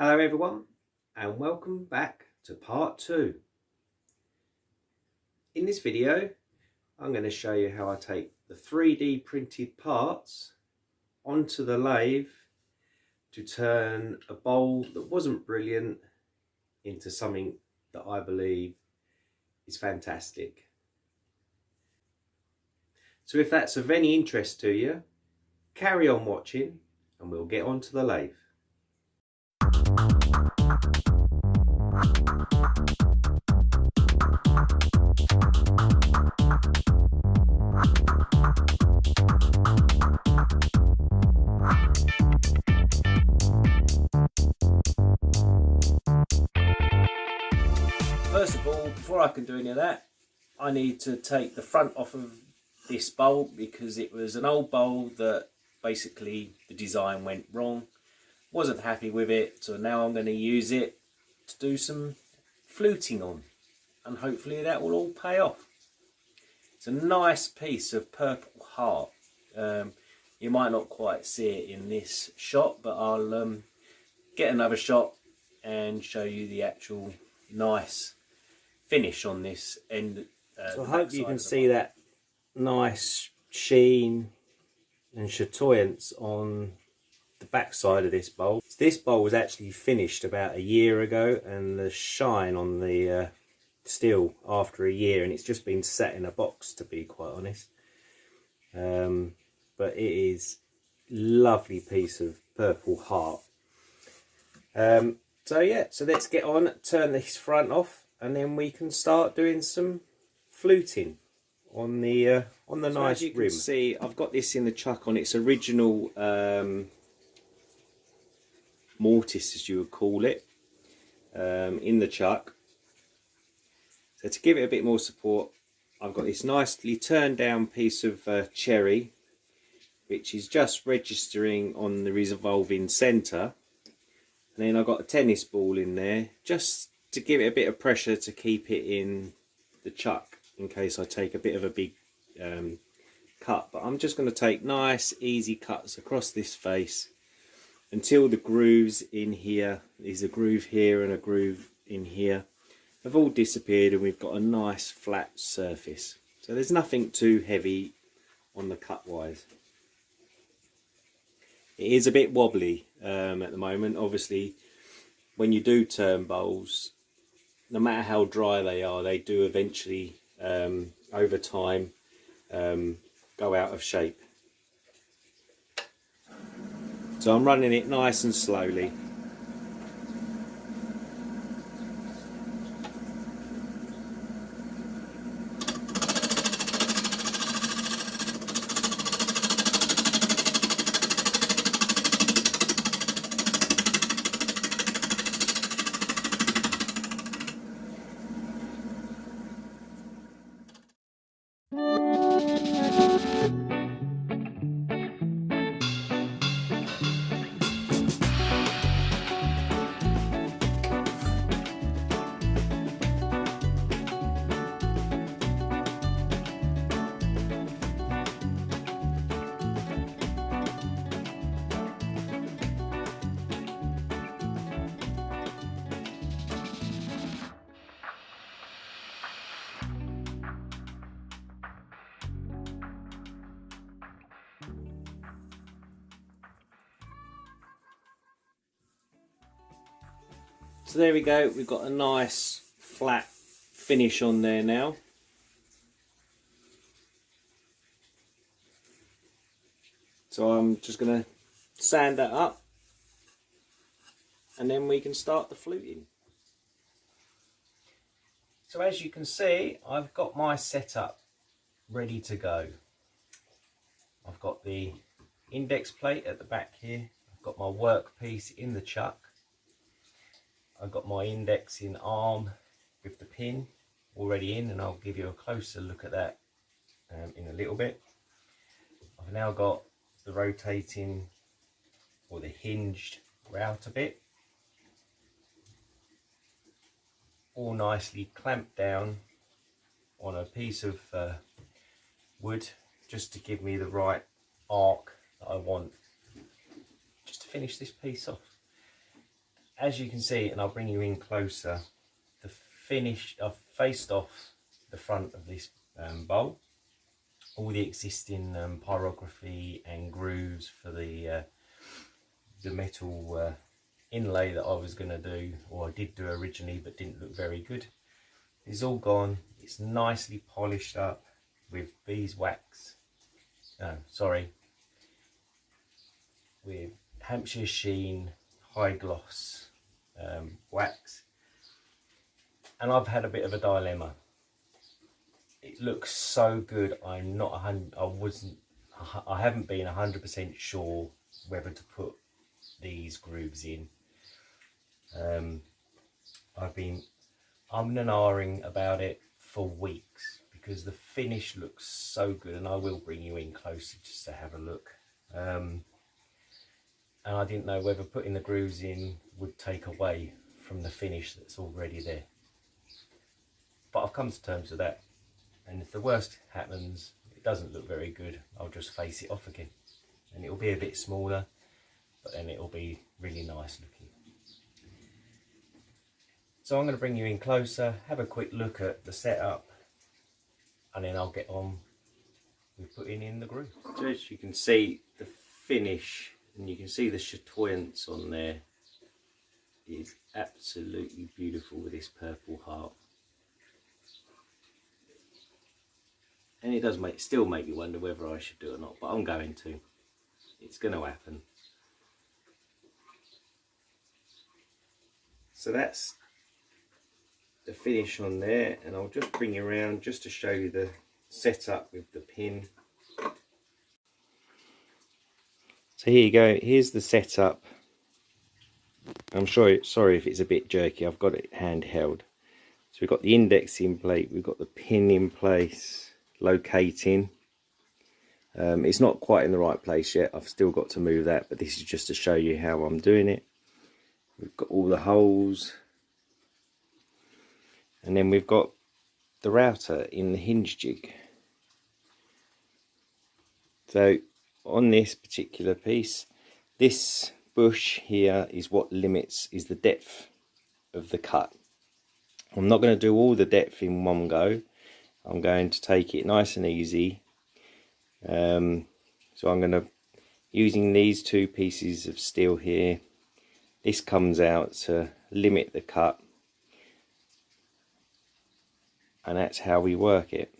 Hello everyone and welcome back to part 2. In this video I'm going to show you how I take the 3D printed parts onto the lathe to turn a bowl that wasn't brilliant into something that I believe is fantastic. So if that's of any interest to you, carry on watching and we'll get onto the lathe. First of all, before I can do any of that, I need to take the front off of this bowl because it was an old bowl that basically the design went wrong. Wasn't happy with it, so now I'm going to use it to do some fluting on, and hopefully that will all pay off. It's a nice piece of purple heart. You might not quite see it in this shot, but I'll get another shot and show you the actual nice finish on this end. So I hope you can see that nice sheen and chatoyance on the back side of this bowl. This bowl was actually finished about a year ago, and the shine on the steel after a year, and it's just been sat in a box, to be quite honest. But it is a lovely piece of purple heart. So yeah, so let's get on, turn this front off, and then we can start doing some fluting on the nice rim. As you can see, I've got this in the chuck on its original mortise, as you would call it, in the chuck. So to give it a bit more support, I've got this nicely turned down piece of cherry, which is just registering on the revolving centre. And then I've got a tennis ball in there, just to give it a bit of pressure to keep it in the chuck in case I take a bit of a big cut. But I'm just going to take nice easy cuts across this face until the grooves in here, there's a groove here and a groove in here, have all disappeared, and we've got a nice flat surface. So there's nothing too heavy on the cut wise. It is a bit wobbly at the moment. Obviously when you do turn bowls, no matter how dry they are, they do eventually over time go out of shape. So I'm running it nice and slowly. So there we go, we've got a nice flat finish on there now. So I'm just going to sand that up, and then we can start the fluting. So as you can see, I've got my setup ready to go. I've got the index plate at the back here, I've got my workpiece in the chuck, I've got my indexing arm with the pin already in, and I'll give you a closer look at that in a little bit. I've now got the rotating or the hinged router bit all nicely clamped down on a piece of wood, just to give me the right arc that I want just to finish this piece off. as you can see, and I'll bring you in closer, the finish, I've faced off the front of this bowl, all the existing pyrography and grooves for the metal inlay that I was going to do, or I did do originally but didn't look very good. It's all gone. It's nicely polished up with beeswax, with Hampshire Sheen high gloss wax. And I've had a bit of a dilemma. It looks so good. I haven't been 100% sure whether to put these grooves in. I've been umming and ahhing about it for weeks because the finish looks so good, and I will bring you in closer just to have a look. And I didn't know whether putting the grooves in would take away from the finish that's already there. But I've come to terms with that, and if the worst happens, it doesn't look very good, I'll just face it off again, and it'll be a bit smaller, but then it'll be really nice looking. So I'm going to bring you in closer, have a quick look at the setup, and then I'll get on with putting in the groove. So as you can see, the finish, and you can see the chatoyance on there, is absolutely beautiful with this purple heart. And it does still make you wonder whether I should do it or not, but I'm going to. It's going to happen. So that's the finish on there, and I'll just bring you around just to show you the setup with the pin. So here you go, here's the setup. I'm sorry if it's a bit jerky, I've got it handheld. So we've got the indexing plate, we've got the pin in place, locating. It's not quite in the right place yet, I've still got to move that, but this is just to show you how I'm doing it. We've got all the holes, and then we've got the router in the hinge jig. So on this particular piece, this bush here is what limits, is the depth of the cut. I'm not going to do all the depth in one go, I'm going to take it nice and easy. So I'm going to, using these two pieces of steel here, this comes out to limit the cut, and that's how we work it.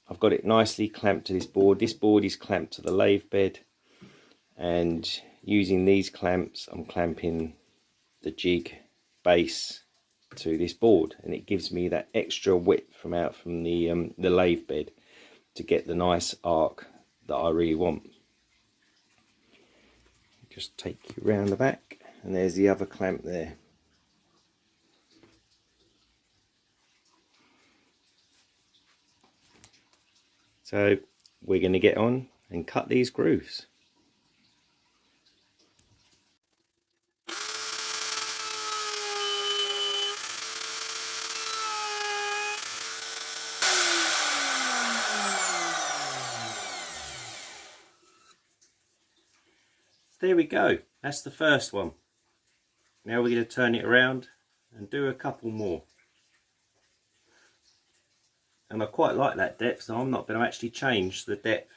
I've got it nicely clamped to this board. This board is clamped to the lathe bed, and using these clamps I'm clamping the jig base to this board, and it gives me that extra width from the lathe bed to get the nice arc that I really want. Just take you around the back, and there's the other clamp there. So we're going to get on and cut these grooves. There we go, that's the first one. Now we're going to turn it around and do a couple more. And I quite like that depth, so I'm not going to actually change the depth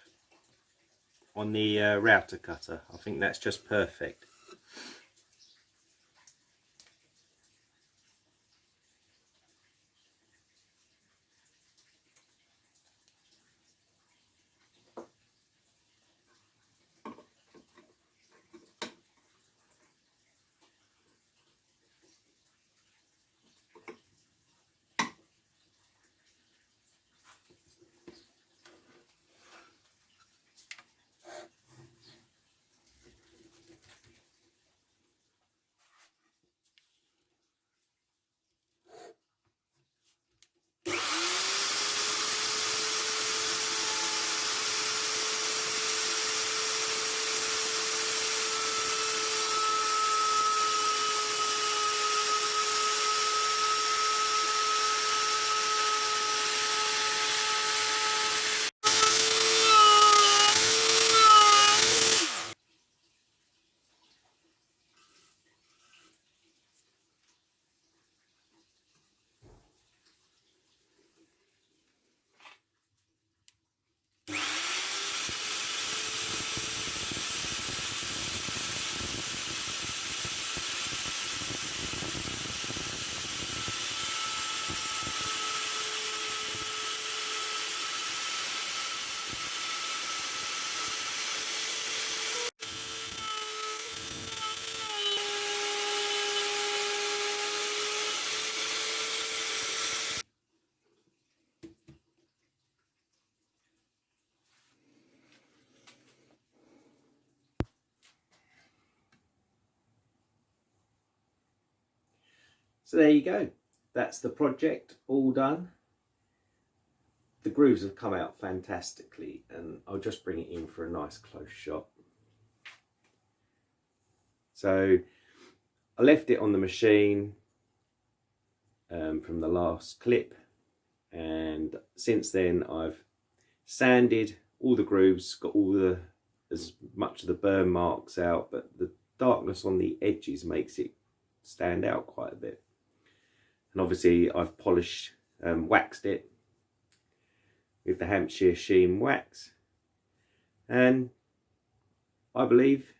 on the router cutter. I think that's just perfect. So there you go. That's the project all done. The grooves have come out fantastically, and I'll just bring it in for a nice close shot. So I left it on the machine from the last clip, and since then I've sanded all the grooves, got as much of the burn marks out, but the darkness on the edges makes it stand out quite a bit. And obviously I've polished, waxed it with the Hampshire Sheen wax, and I believe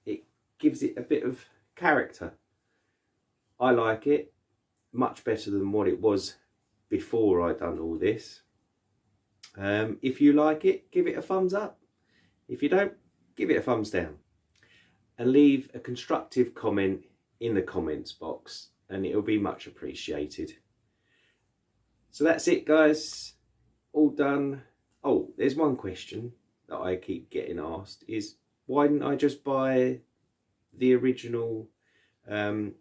it gives it a bit of character. I like it much better than what it was before I done all this. If you like it, give it a thumbs up. If you don't, give it a thumbs down, and leave a constructive comment in the comments box, and it'll be much appreciated. So that's it, guys, all done. Oh, there's one question that I keep getting asked, is why didn't I just buy the original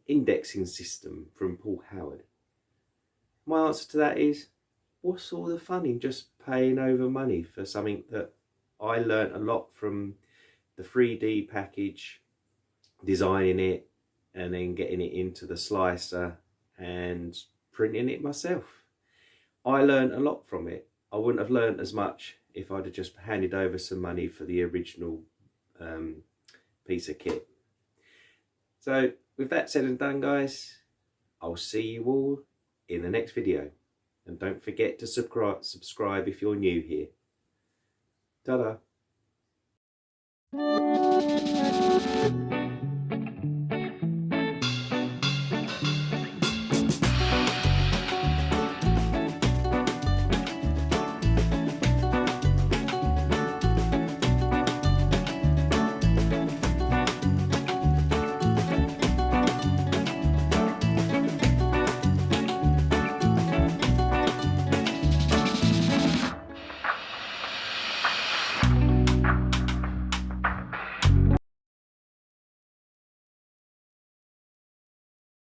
indexing system from Paul Howard? My answer to that is, what's all the fun in just paying over money for something that I learnt a lot from the 3D package, designing it and then getting it into the slicer and printing it myself. I learnt a lot from it. I wouldn't have learnt as much if I'd have just handed over some money for the original piece of kit. So with that said and done, guys, I'll see you all in the next video. And don't forget to subscribe if you're new here. Ta-da!